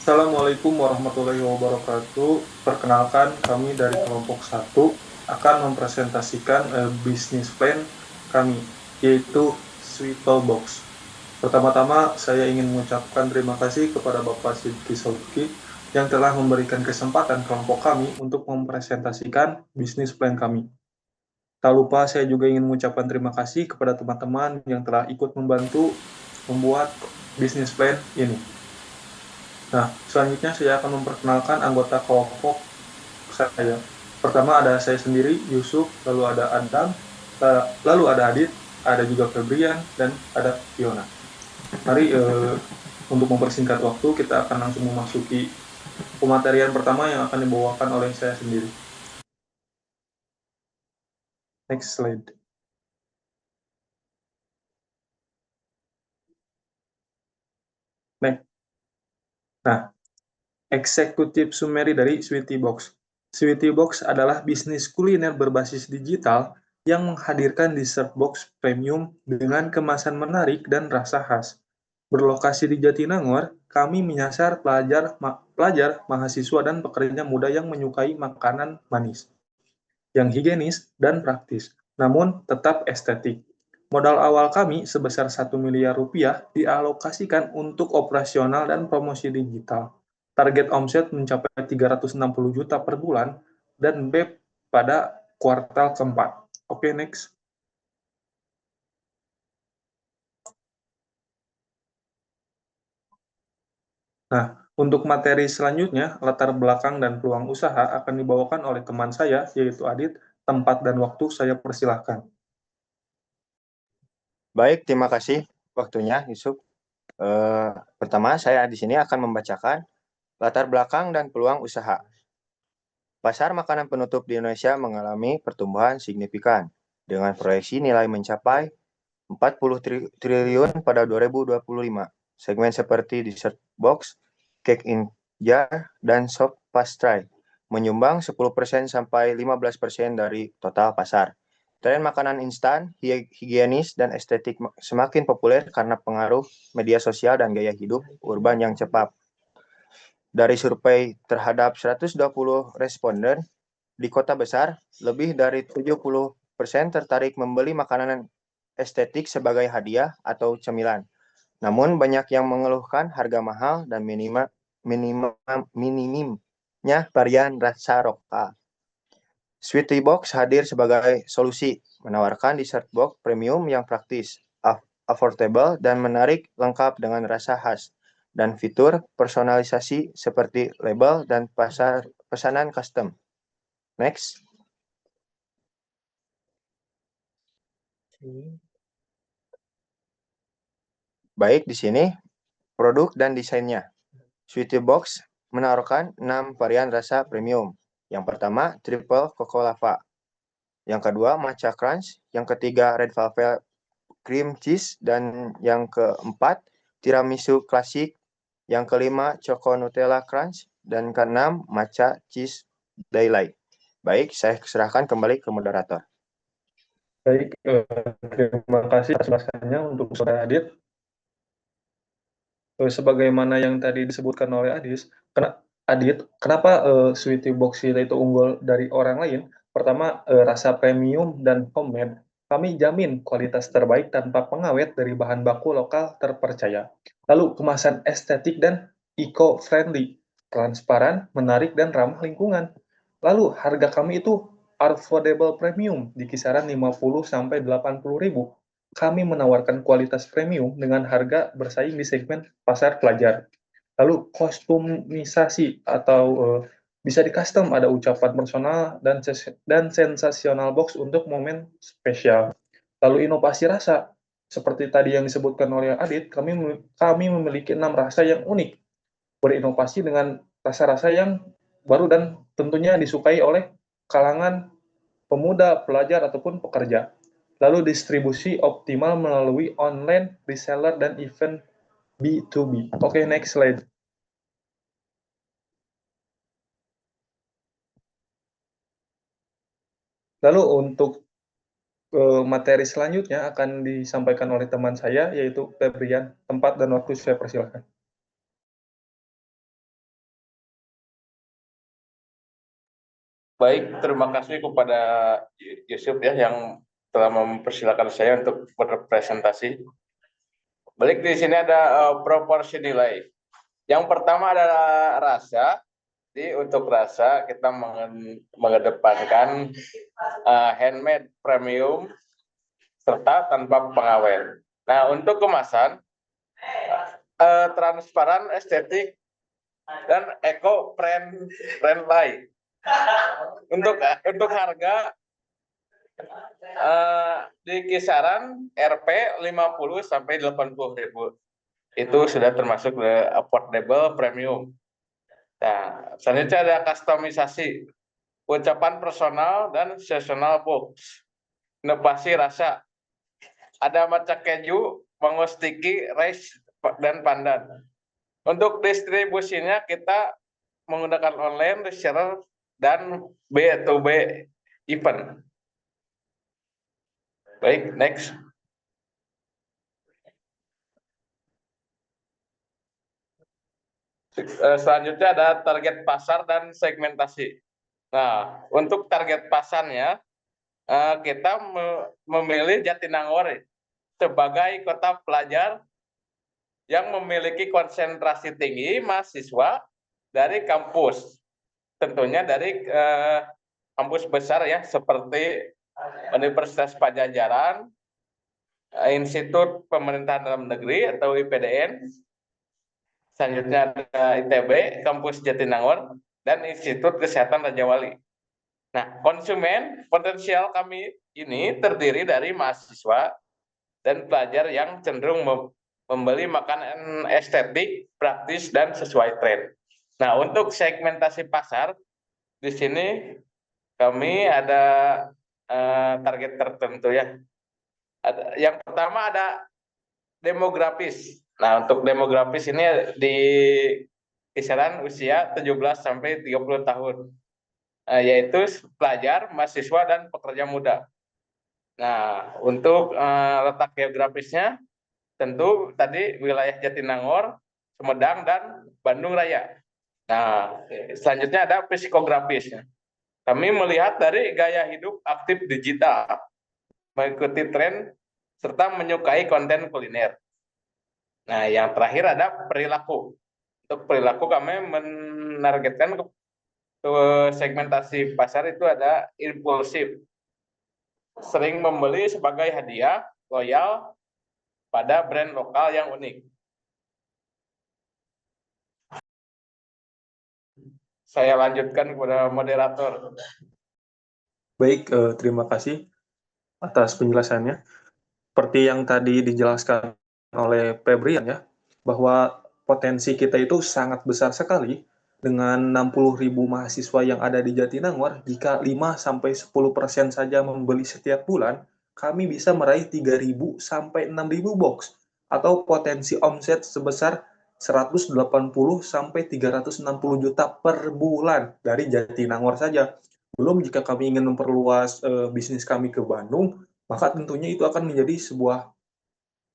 Assalamualaikum warahmatullahi wabarakatuh. Perkenalkan, kami dari kelompok 1 akan mempresentasikan bisnis plan kami, yaitu Sweeple Box. Pertama-tama, saya ingin mengucapkan terima kasih kepada Bapak Sidki Solki yang telah memberikan kesempatan kelompok kami untuk mempresentasikan bisnis plan kami. Tak lupa, saya juga ingin mengucapkan terima kasih kepada teman-teman yang telah ikut membantu membuat bisnis plan ini. Nah, selanjutnya saya akan memperkenalkan anggota kelompok saya. Pertama ada saya sendiri, Yusuf, lalu ada Adam, lalu ada Adit, ada juga Febrian, dan ada Fiona. Mari untuk mempersingkat waktu, kita akan langsung memasuki pematerian pertama yang akan dibawakan oleh saya sendiri. Next slide. Nah, eksekutif summary dari Sweetie Box. Sweetie Box adalah bisnis kuliner berbasis digital yang menghadirkan dessert box premium dengan kemasan menarik dan rasa khas. Berlokasi di Jatinangor, kami menyasar pelajar, mahasiswa, dan pekerja muda yang menyukai makanan manis, yang higienis dan praktis, namun tetap estetik. Modal awal kami sebesar 1 miliar rupiah dialokasikan untuk operasional dan promosi digital. Target omset mencapai 360 juta per bulan dan BEP pada kuartal keempat. Oke, next. Nah, untuk materi selanjutnya, latar belakang dan peluang usaha akan dibawakan oleh teman saya, yaitu Adit. Tempat dan waktu saya persilahkan. Baik, terima kasih waktunya, Yusuf. Pertama, saya di sini akan membacakan latar belakang dan peluang usaha. Pasar makanan penutup di Indonesia mengalami pertumbuhan signifikan dengan proyeksi nilai mencapai 40 triliun pada 2025. Segmen seperti dessert box, cake in jar, dan soft pastry menyumbang 10% sampai 15% dari total pasar. Tren makanan instan, higienis, dan estetik semakin populer karena pengaruh media sosial dan gaya hidup urban yang cepat. Dari survei terhadap 120 responden di kota besar, lebih dari 70% tertarik membeli makanan estetik sebagai hadiah atau cemilan. Namun banyak yang mengeluhkan harga mahal dan minimnya varian rasa lokal. Sweetie Box hadir sebagai solusi, menawarkan dessert box premium yang praktis, affordable, dan menarik lengkap dengan rasa khas, dan fitur personalisasi seperti label dan pesanan custom. Next. Baik, di sini produk dan desainnya. Sweetie Box menawarkan 6 varian rasa premium. Yang pertama, Triple Coco Lava. Yang kedua, Matcha Crunch. Yang ketiga, Red Velvet Cream Cheese. Dan yang keempat, Tiramisu Klasik. Yang kelima, Choco Nutella Crunch. Dan keenam, Matcha Cheese Daylight. Baik, saya serahkan kembali ke moderator. Baik, terima kasih atas penjelasannya untuk Saudara Adit. Sebagaimana yang tadi disebutkan oleh Adit, kenapa Sweetie Box itu unggul dari orang lain? Pertama, rasa premium dan homemade. Kami jamin kualitas terbaik tanpa pengawet dari bahan baku lokal terpercaya. Lalu kemasan estetik dan eco-friendly, transparan, menarik, dan ramah lingkungan. Lalu harga kami itu affordable premium di kisaran 50 sampai 80 ribu. Kami menawarkan kualitas premium dengan harga bersaing di segmen pasar pelajar. Lalu kostumisasi atau bisa di custom, ada ucapan personal dan sensasional box untuk momen spesial. Lalu inovasi rasa, seperti tadi yang disebutkan oleh Adit, kami memiliki 6 rasa yang unik, berinovasi dengan rasa-rasa yang baru dan tentunya disukai oleh kalangan pemuda, pelajar, ataupun pekerja. Lalu distribusi optimal melalui online, reseller, dan event B2B. Oke, next slide. Lalu untuk materi selanjutnya akan disampaikan oleh teman saya, yaitu Febrian. Tempat dan waktu saya persilahkan. Baik, terima kasih kepada Yusuf ya yang telah mempersilakan saya untuk berpresentasi. Balik di sini ada proporsi nilai. Yang pertama adalah rasa. Jadi untuk rasa kita mengedepankan handmade premium serta tanpa pengawet. Nah, untuk kemasan transparan, estetik, dan eco friendly. Untuk harga di kisaran Rp 50 sampai 80.000. Itu sudah termasuk affordable premium. Nah, selanjutnya ada kustomisasi, ucapan personal dan seasonal box, inovasi rasa. Ada matcha keju, mango sticky, rice, dan pandan. Untuk distribusinya kita menggunakan online, reseller, dan B2B event. Baik, next. Selanjutnya ada target pasar dan segmentasi. Nah, untuk target pasarnya, kita memilih Jatinangor sebagai kota pelajar yang memiliki konsentrasi tinggi mahasiswa dari kampus. Tentunya dari kampus besar ya, seperti Universitas Pajajaran, Institut Pemerintahan Dalam Negeri atau IPDN, selanjutnya ada ITB, Kampus Jatinangor, dan Institut Kesehatan Raja Wali. Nah, konsumen potensial kami ini terdiri dari mahasiswa dan pelajar yang cenderung membeli makanan estetik, praktis, dan sesuai tren. Nah, untuk segmentasi pasar, di sini kami ada target tertentu ya. Yang pertama ada demografis. Nah, untuk demografis ini di kisaran usia 17 sampai 30 tahun. Yaitu pelajar, mahasiswa, dan pekerja muda. Nah, untuk letak geografisnya tentu tadi wilayah Jatinangor, Sumedang, dan Bandung Raya. Nah, selanjutnya ada psikografis. Kami melihat dari gaya hidup aktif digital, mengikuti tren, serta menyukai konten kuliner. Nah, yang terakhir ada perilaku. Untuk perilaku kami menargetkan ke segmentasi pasar itu ada impulsif, sering membeli sebagai hadiah, loyal pada brand lokal yang unik. Saya lanjutkan kepada moderator. Baik, terima kasih atas penjelasannya. Seperti yang tadi dijelaskan oleh Febrian ya, bahwa potensi kita itu sangat besar sekali dengan 60.000 mahasiswa yang ada di Jatinangor. Jika 5-10% saja membeli setiap bulan, kami bisa meraih 3.000 sampai 6.000 box atau potensi omset sebesar 180 sampai 360 juta per bulan dari Jatinangor saja. Belum jika kami ingin memperluas bisnis kami ke Bandung, maka tentunya itu akan menjadi sebuah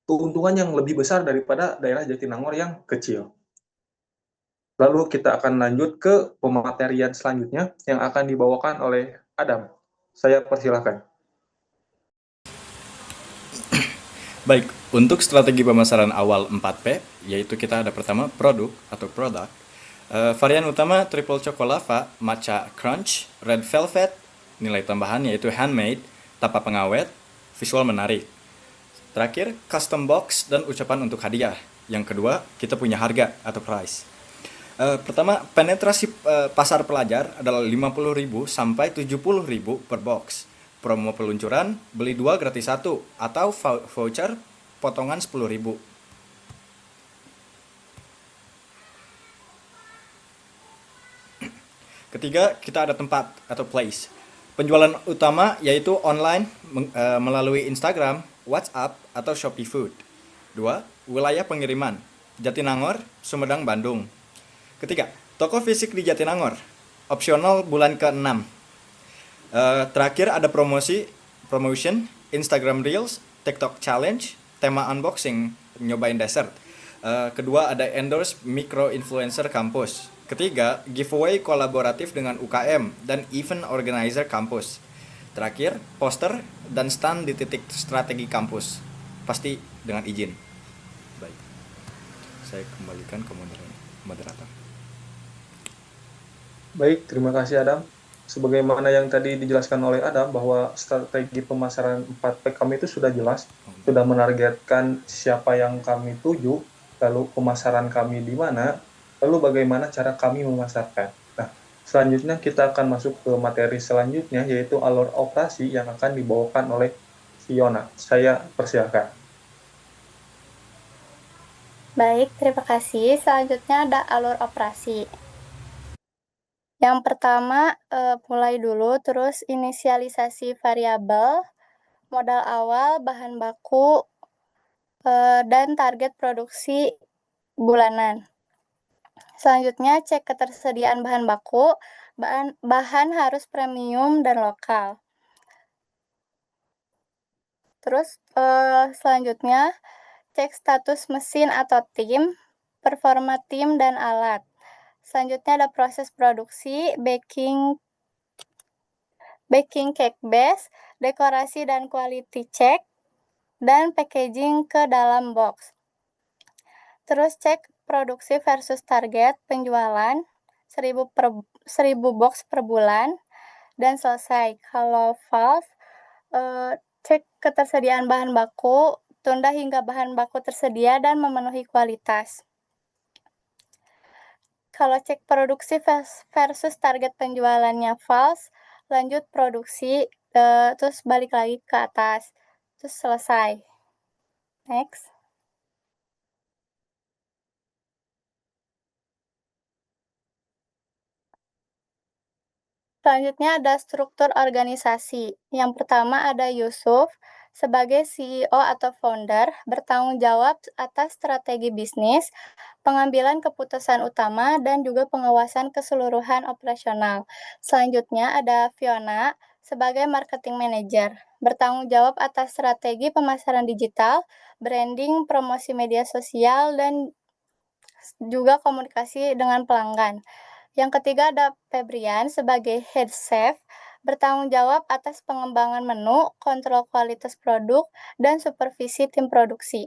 keuntungan yang lebih besar daripada daerah Jatinangor yang kecil. Lalu kita akan lanjut ke pematerian selanjutnya yang akan dibawakan oleh Adam. Saya persilahkan. Baik, untuk strategi pemasaran awal 4P, yaitu kita ada pertama produk atau produk. Varian utama triple chocolava, matcha crunch, red velvet, nilai tambahan yaitu handmade, tanpa pengawet, visual menarik. Terakhir, custom box dan ucapan untuk hadiah. Yang kedua, kita punya harga atau price. Pertama, penetrasi pasar pelajar adalah 50.000 sampai 70.000 per box. Promo peluncuran, beli 2 gratis 1 atau voucher potongan 10.000. Ketiga, kita ada tempat atau place. Penjualan utama yaitu online melalui Instagram, WhatsApp, atau Shopee Food. 2. Wilayah pengiriman, Jatinangor, Sumedang, Bandung. Ketiga, toko fisik di Jatinangor, opsional bulan ke-6. Terakhir ada promotion, Instagram Reels, TikTok Challenge, tema unboxing, nyobain dessert. Kedua ada endorse micro influencer kampus. Ketiga, giveaway kolaboratif dengan UKM dan event organizer kampus. Terakhir, poster dan stand di titik strategi kampus. Pasti dengan izin. Baik. Saya kembalikan ke moderator. Baik, terima kasih Adam. Sebagaimana yang tadi dijelaskan oleh Adam bahwa strategi pemasaran 4P kami itu sudah jelas, sudah menargetkan siapa yang kami tuju, lalu pemasaran kami di mana, lalu bagaimana cara kami memasarkan. Nah, selanjutnya kita akan masuk ke materi selanjutnya, yaitu alur operasi yang akan dibawakan oleh Fiona. Saya persilakan. Baik, terima kasih. Selanjutnya ada alur operasi. Yang pertama, mulai dulu, terus inisialisasi variabel, modal awal, bahan baku, dan target produksi bulanan. Selanjutnya, cek ketersediaan bahan baku. Bahan harus premium dan lokal. Terus, selanjutnya, cek status mesin atau tim, performa tim dan alat. Selanjutnya ada proses produksi, baking cake base, dekorasi dan quality check, dan packaging ke dalam box. Terus cek produksi versus target penjualan 1000 box per bulan dan selesai. Kalau valve, cek ketersediaan bahan baku, tunda hingga bahan baku tersedia dan memenuhi kualitas. Kalau cek produksi versus target penjualannya false, lanjut produksi, terus balik lagi ke atas, terus selesai. Next. Selanjutnya ada struktur organisasi. Yang pertama ada Yusuf sebagai CEO atau founder, bertanggung jawab atas strategi bisnis, pengambilan keputusan utama, dan juga pengawasan keseluruhan operasional. Selanjutnya ada Fiona sebagai marketing manager, bertanggung jawab atas strategi pemasaran digital, branding, promosi media sosial, dan juga komunikasi dengan pelanggan. Yang ketiga ada Febrian sebagai head chef, bertanggung jawab atas pengembangan menu, kontrol kualitas produk, dan supervisi tim produksi.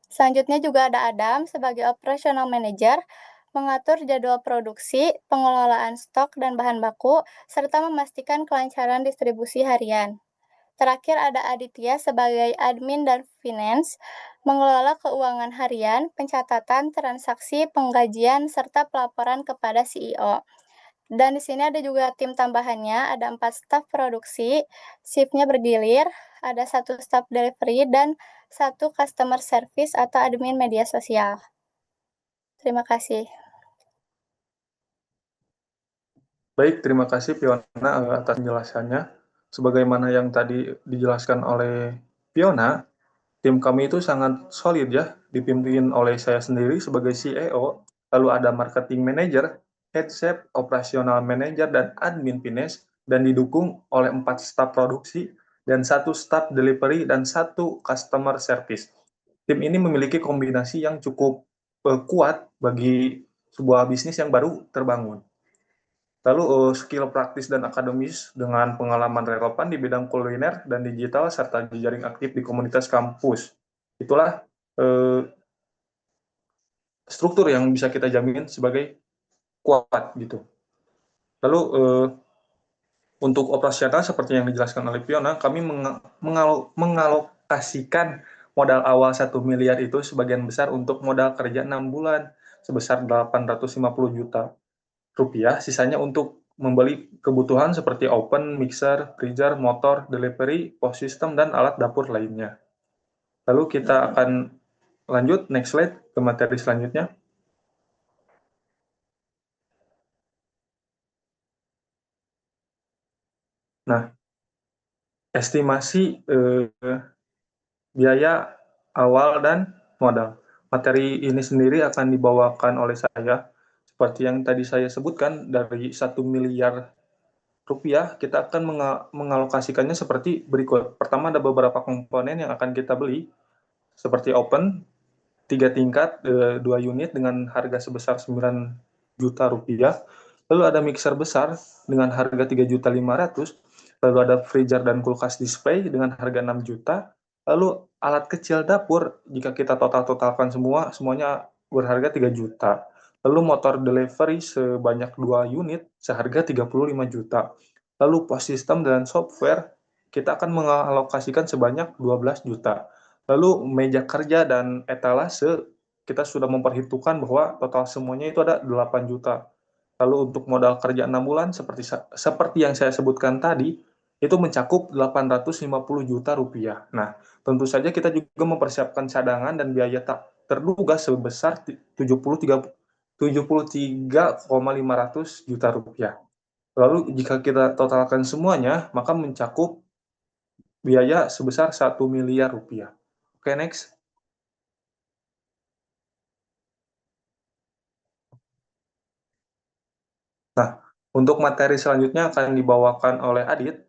Selanjutnya juga ada Adam sebagai operational manager, mengatur jadwal produksi, pengelolaan stok dan bahan baku, serta memastikan kelancaran distribusi harian. Terakhir ada Aditya sebagai admin dan finance, mengelola keuangan harian, pencatatan, transaksi, penggajian, serta pelaporan kepada CEO. Dan di sini ada juga tim tambahannya, ada 4 staf produksi, shift-nya bergilir, ada 1 staf delivery, dan 1 customer service atau admin media sosial. Terima kasih. Baik, terima kasih Fiona atas penjelasannya. Sebagaimana yang tadi dijelaskan oleh Fiona, tim kami itu sangat solid ya, dipimpin oleh saya sendiri sebagai CEO, lalu ada marketing manager, head chef, operational manager, dan admin finance, dan didukung oleh 4 staf produksi, dan 1 staf delivery, dan 1 customer service. Tim ini memiliki kombinasi yang cukup kuat bagi sebuah bisnis yang baru terbangun. Lalu skill praktis dan akademis dengan pengalaman relevan di bidang kuliner dan digital serta jejaring aktif di komunitas kampus. Itulah struktur yang bisa kita jamin sebagai kuat gitu. Lalu untuk operasional seperti yang dijelaskan oleh Fiona, kami mengalokasikan modal awal 1 miliar itu sebagian besar untuk modal kerja 6 bulan sebesar 850 juta rupiah, sisanya untuk membeli kebutuhan seperti oven, mixer, freezer, motor, delivery, POS system, dan alat dapur lainnya. Lalu kita akan lanjut, next slide, ke materi selanjutnya. Nah, estimasi biaya awal dan modal. Materi ini sendiri akan dibawakan oleh saya, seperti yang tadi saya sebutkan, dari 1 miliar rupiah, kita akan mengalokasikannya seperti berikut. Pertama, ada beberapa komponen yang akan kita beli, seperti oven, 3 tingkat, 2 unit dengan harga sebesar 9 juta rupiah. Lalu ada mixer besar dengan harga 3.500.000. Lalu ada freezer dan kulkas display dengan harga 6 juta. Lalu alat kecil dapur jika kita totalkan semuanya berharga 3 juta. Lalu motor delivery sebanyak 2 unit seharga 35 juta. Lalu pos sistem dan software kita akan mengalokasikan sebanyak 12 juta. Lalu meja kerja dan etalase kita sudah memperhitungkan bahwa total semuanya itu ada 8 juta. Lalu untuk modal kerja 6 bulan seperti yang saya sebutkan tadi, itu mencakup 850 juta rupiah. Nah, tentu saja kita juga mempersiapkan cadangan dan biaya tak terduga sebesar 73,500 juta rupiah. Lalu jika kita totalkan semuanya, maka mencakup biaya sebesar 1 miliar rupiah. Oke, next. Nah, untuk materi selanjutnya akan dibawakan oleh Adit.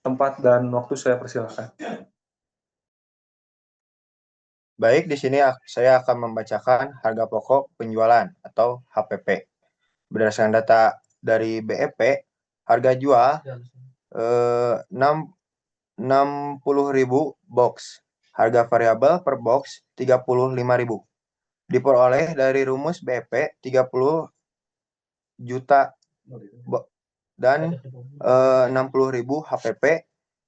Tempat dan waktu saya persilahkan. Baik, di sini saya akan membacakan harga pokok penjualan atau HPP. Berdasarkan data dari BEP, harga jual 60.000 box. Harga variabel per box 35.000. Diperoleh dari rumus BEP 30 juta dan 60.000 HPP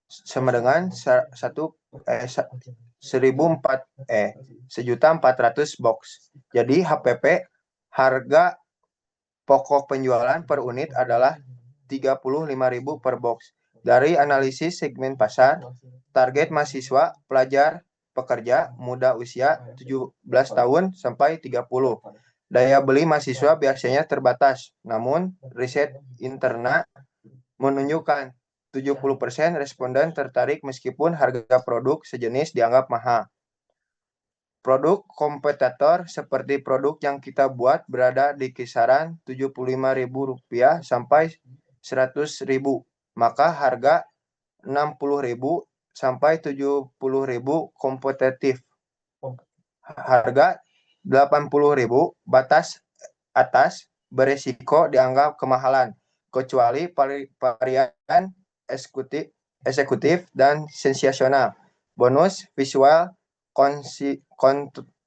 sama dengan 1.400 box. Jadi HPP harga pokok penjualan per unit adalah 35.000 per box. Dari analisis segmen pasar, target mahasiswa, pelajar, pekerja, muda usia 17 tahun sampai 30. Daya beli mahasiswa biasanya terbatas, namun riset internal menunjukkan 70% responden tertarik meskipun harga produk sejenis dianggap mahal. Produk kompetitor seperti produk yang kita buat berada di kisaran Rp75.000 sampai Rp100.000. Maka harga Rp60.000 sampai Rp70.000 kompetitif. Harga Rp80.000 batas atas beresiko dianggap kemahalan, kecuali varian eksekutif dan sensasional, bonus visual,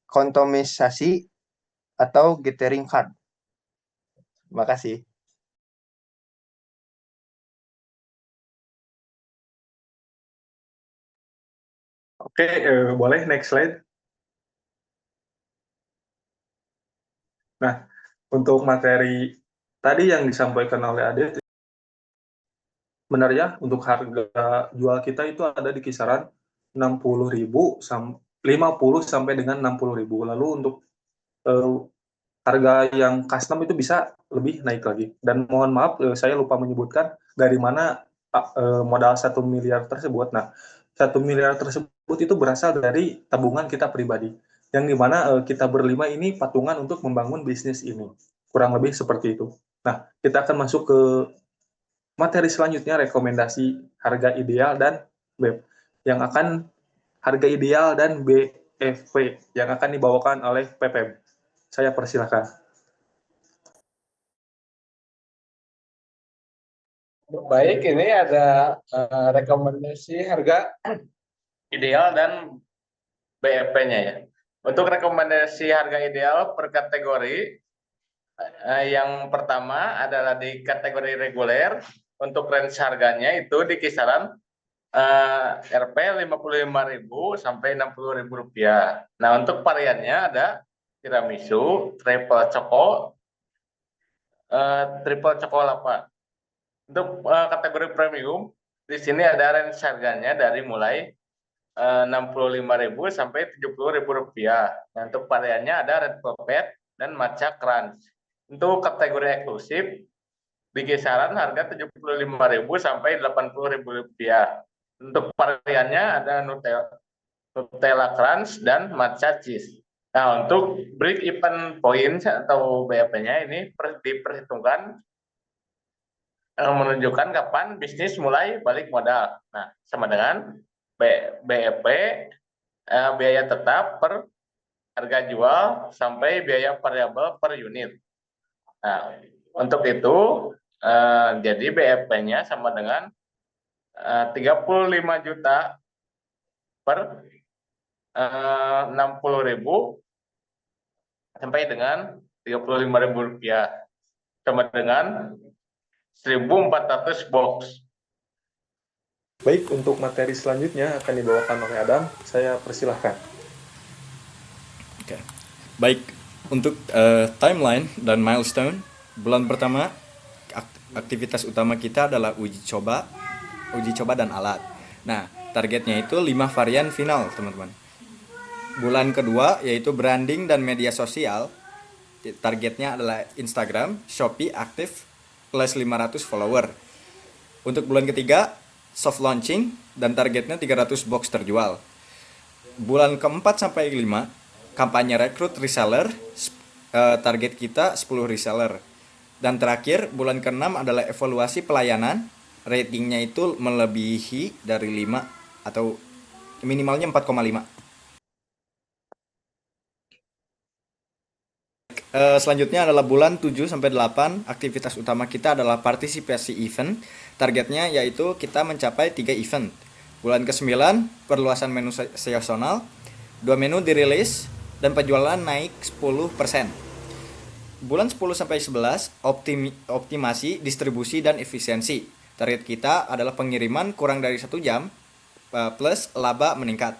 kontomisasi, atau gathering card. Terima kasih. Oke, boleh next slide. Nah, untuk materi tadi yang disampaikan oleh Adit, benar ya, untuk harga jual kita itu ada di kisaran 50.000 sampai dengan 60.000. Lalu untuk harga yang custom itu bisa lebih naik lagi. Dan mohon maaf, saya lupa menyebutkan dari mana modal 1 miliar tersebut. Nah, 1 miliar tersebut itu berasal dari tabungan kita pribadi, yang dimana kita berlima ini patungan untuk membangun bisnis ini. Kurang lebih seperti itu. Nah, kita akan masuk ke materi selanjutnya, rekomendasi harga ideal dan BEP. Yang akan harga ideal dan BFP yang akan dibawakan oleh PPM. Saya persilahkan. Baik, ini ada rekomendasi harga ideal dan BEP-nya ya. Untuk rekomendasi harga ideal per kategori, yang pertama adalah di kategori reguler. Untuk range harganya itu di kisaran Rp 55.000 sampai Rp60.000. Nah, untuk variannya ada tiramisu, triple choco lava. Untuk kategori premium, di sini ada range harganya dari mulai Rp65.000 sampai Rp70.000. Nah, untuk variannya ada red velvet dan matcha crunch. Untuk kategori eksklusif, di kisaran harga Rp75.000 sampai Rp80.000. Untuk variannya ada Nutella crunch dan matcha cheese. Nah, untuk break even point atau BEP-nya ini diperhitungkan menunjukkan kapan bisnis mulai balik modal. Nah, sama dengan BEP, biaya tetap per harga jual sampai biaya variabel per unit. Nah, untuk itu jadi BEP-nya sama dengan 35 juta per 60.000 sampai dengan 35.000 rupiah, sama dengan 1.400 box. Baik, untuk materi selanjutnya akan dibawakan oleh Adam. Saya persilahkan. Oke. Baik, untuk timeline dan milestone, bulan pertama aktivitas utama kita adalah uji coba dan alat. Nah, targetnya itu 5 varian final, teman-teman. Bulan kedua yaitu branding dan media sosial. Targetnya adalah Instagram, Shopee aktif plus 500 follower. Untuk bulan ketiga, soft launching dan targetnya 300 box terjual. Bulan keempat sampai 5, kampanye rekrut reseller, target kita 10 reseller. Dan terakhir, bulan ke-6 adalah evaluasi pelayanan, ratingnya itu melebihi dari 5 atau minimalnya 4,5. Selanjutnya adalah bulan 7 sampai 8, aktivitas utama kita adalah partisipasi event. Targetnya yaitu kita mencapai 3 event. Bulan ke-9, perluasan menu seasonal, 2 menu dirilis, dan penjualan naik 10%. Bulan 10 sampai 11, optimasi, distribusi, dan efisiensi. Target kita adalah pengiriman kurang dari 1 jam, plus laba meningkat.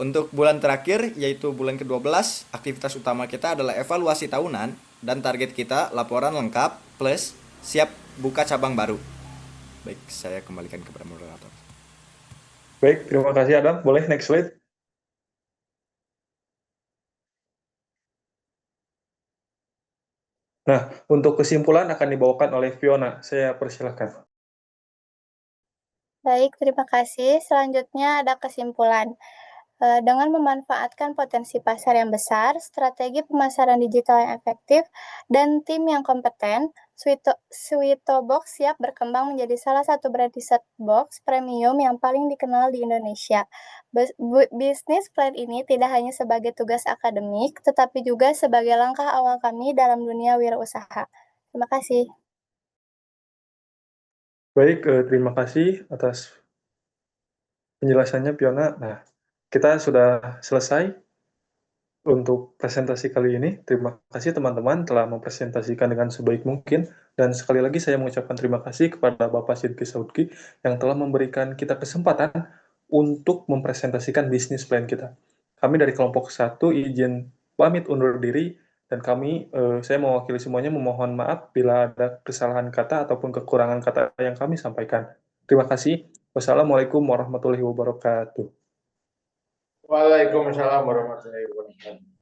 Untuk bulan terakhir, yaitu bulan ke-12, aktivitas utama kita adalah evaluasi tahunan, dan target kita laporan lengkap, plus siap buka cabang baru. Baik, saya kembalikan kepada moderator. Baik, terima kasih Adam. Boleh next slide. Nah, untuk kesimpulan akan dibawakan oleh Fiona. Saya persilahkan. Baik, terima kasih. Selanjutnya ada kesimpulan. Dengan memanfaatkan potensi pasar yang besar, strategi pemasaran digital yang efektif, dan tim yang kompeten, Suitobox siap berkembang menjadi salah satu brand set box premium yang paling dikenal di Indonesia. Bisnis plan ini tidak hanya sebagai tugas akademik, tetapi juga sebagai langkah awal kami dalam dunia wirausaha. Terima kasih. Baik, terima kasih atas penjelasannya Fiona. Nah, kita sudah selesai untuk presentasi kali ini. Terima kasih teman-teman telah mempresentasikan dengan sebaik mungkin. Dan sekali lagi saya mengucapkan terima kasih kepada Bapak Sidki Saudki yang telah memberikan kita kesempatan untuk mempresentasikan bisnis plan kita. Kami dari kelompok 1 izin pamit undur diri, dan saya mewakili semuanya memohon maaf bila ada kesalahan kata ataupun kekurangan kata yang kami sampaikan. Terima kasih. Wassalamualaikum warahmatullahi wabarakatuh. Waalaikumsalam warahmatullahi wabarakatuh.